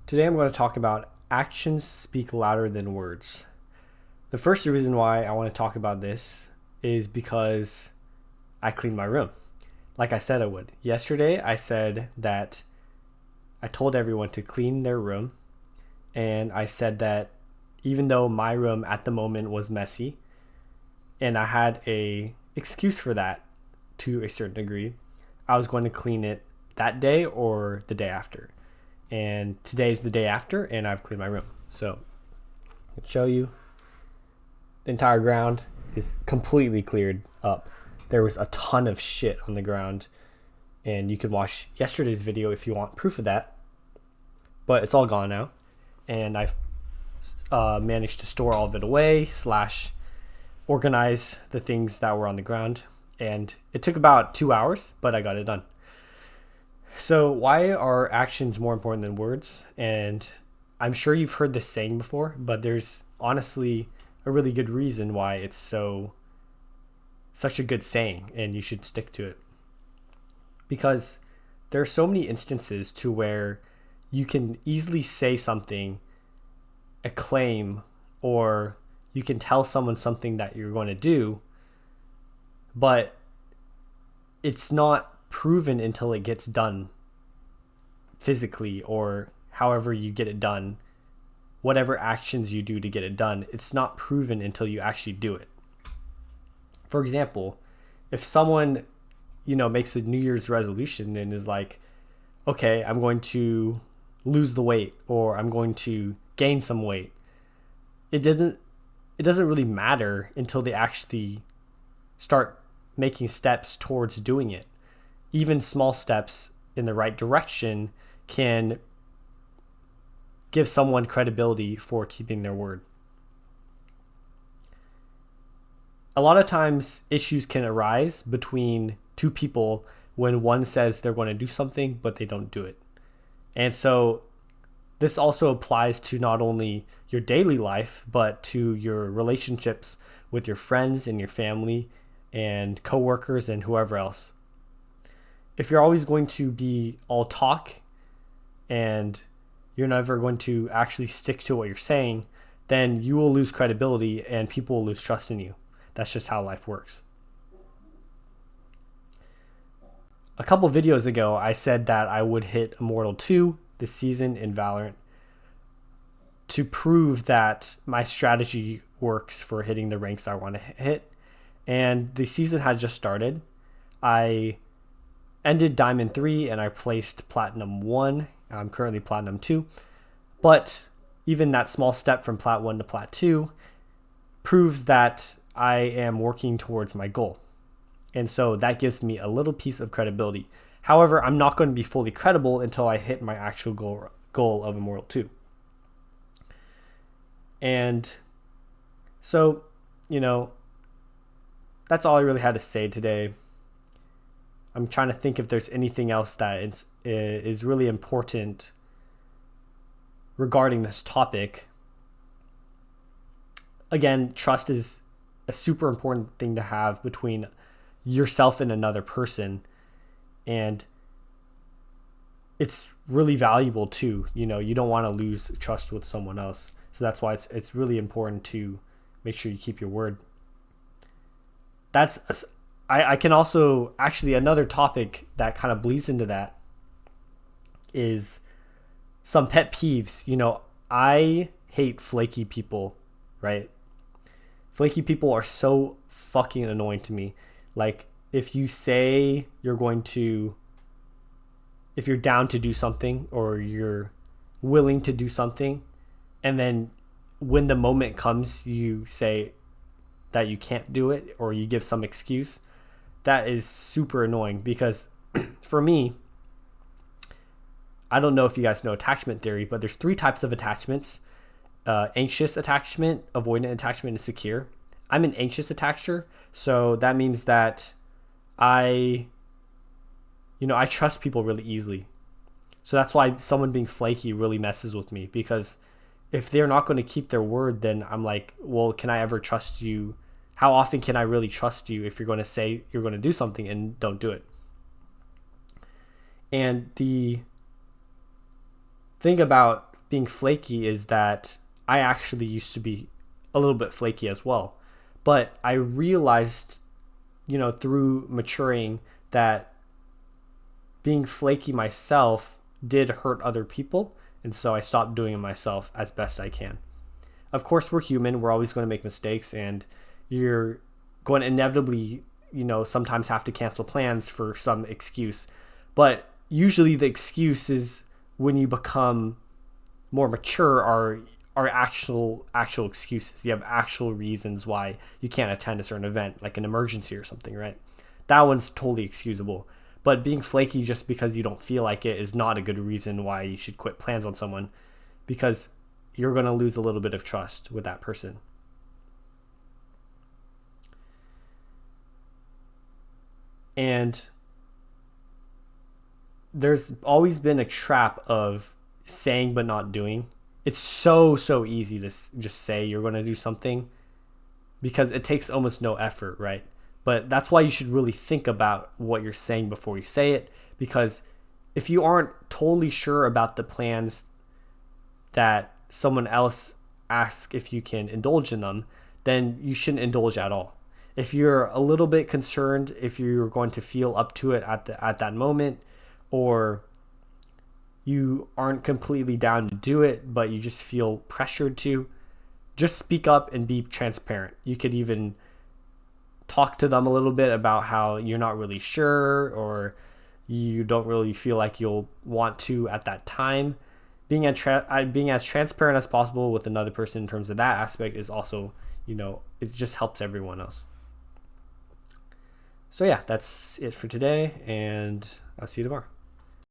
Today I'm going to talk about actions speak louder than words. The first reason why I want to talk about this is because I cleaned my room. Like I said I would. Yesterday I said that I told everyone to clean their room, and I said that even though my room at the moment was messy and I had a excuse for that to a certain degree, I was going to clean it that day or the day after. And today's the day after, and I've cleaned my room. So I'll show you. The entire ground is completely cleared up. There was a ton of shit on the ground, and you can watch yesterday's video if you want proof of that. But it's all gone now, and I've managed to store all of it away / organize the things that were on the ground. And it took about 2 hours, but I got it done. So why are actions more important than words? And I'm sure you've heard this saying before, but there's honestly a really good reason why it's such a good saying, and you should stick to it. Because there are so many instances to where you can easily say something, a claim, or you can tell someone something that you're going to do, but it's not proven until it gets done physically, or however you get it done, whatever actions you do to get it done. It's not proven until you actually do it. For example, if someone makes a New Year's resolution and is like, okay, I'm going to lose the weight, or I'm going to gain some weight, it doesn't really matter until they actually start making steps towards doing it. Even small steps in the right direction can give someone credibility for keeping their word. A lot of times issues can arise between two people when one says they're going to do something but they don't do it. And so this also applies to not only your daily life, but to your relationships with your friends and your family and coworkers and whoever else. If you're always going to be all talk and you're never going to actually stick to what you're saying, then you will lose credibility and people will lose trust in you. That's just how life works. A couple videos ago, I said that I would hit Immortal 2 this season in Valorant to prove that my strategy works for hitting the ranks I want to hit. And the season had just started. I ended Diamond 3 and I placed Platinum 1. I'm currently Platinum 2. But even that small step from Plat 1 to Plat 2 proves that I am working towards my goal. And so that gives me a little piece of credibility. However, I'm not going to be fully credible until I hit my actual goal of Immortal 2. And so, that's all I really had to say today. I'm trying to think if there's anything else that is really important regarding this topic. Again, trust is a super important thing to have between yourself and another person. And it's really valuable too. You don't want to lose trust with someone else. So that's why it's really important to make sure you keep your word. I can also, actually, another topic that kind of bleeds into that is some pet peeves. I hate flaky people, right? Flaky people are so fucking annoying to me. Like, if you say if you're down to do something or you're willing to do something, and then when the moment comes, you say that you can't do it or you give some excuse, that is super annoying. Because for me, I don't know if you guys know attachment theory, but there's 3 types of attachments: anxious attachment, avoidant attachment, and secure. I'm an anxious attacher, so that means that I trust people really easily. So that's why someone being flaky really messes with me, because if they're not going to keep their word, then I'm like, well, can I ever trust you? How often can I really trust you if you're going to say you're going to do something and don't do it? And the thing about being flaky is that I actually used to be a little bit flaky as well. But I realized, through maturing, that being flaky myself did hurt other people. And so I stopped doing it myself as best I can. Of course, we're human. We're always going to make mistakes, and you're going to inevitably, sometimes have to cancel plans for some excuse. But usually the excuse is when you become more mature are actual excuses. You have actual reasons why you can't attend a certain event, like an emergency or something, right? That one's totally excusable. But being flaky just because you don't feel like it is not a good reason why you should quit plans on someone, because you're going to lose a little bit of trust with that person. And there's always been a trap of saying but not doing. It's so easy to just say you're going to do something because it takes almost no effort, right? But that's why you should really think about what you're saying before you say it, because if you aren't totally sure about the plans that someone else asks if you can indulge in them, then you shouldn't indulge at all. If you're a little bit concerned if you're going to feel up to it at that moment, or you aren't completely down to do it but you just feel pressured to, just speak up and be transparent. You could even talk to them a little bit about how you're not really sure, or you don't really feel like you'll want to at that time. Being as transparent as possible with another person in terms of that aspect is also, it just helps everyone else. So yeah, that's it for today, and I'll see you tomorrow.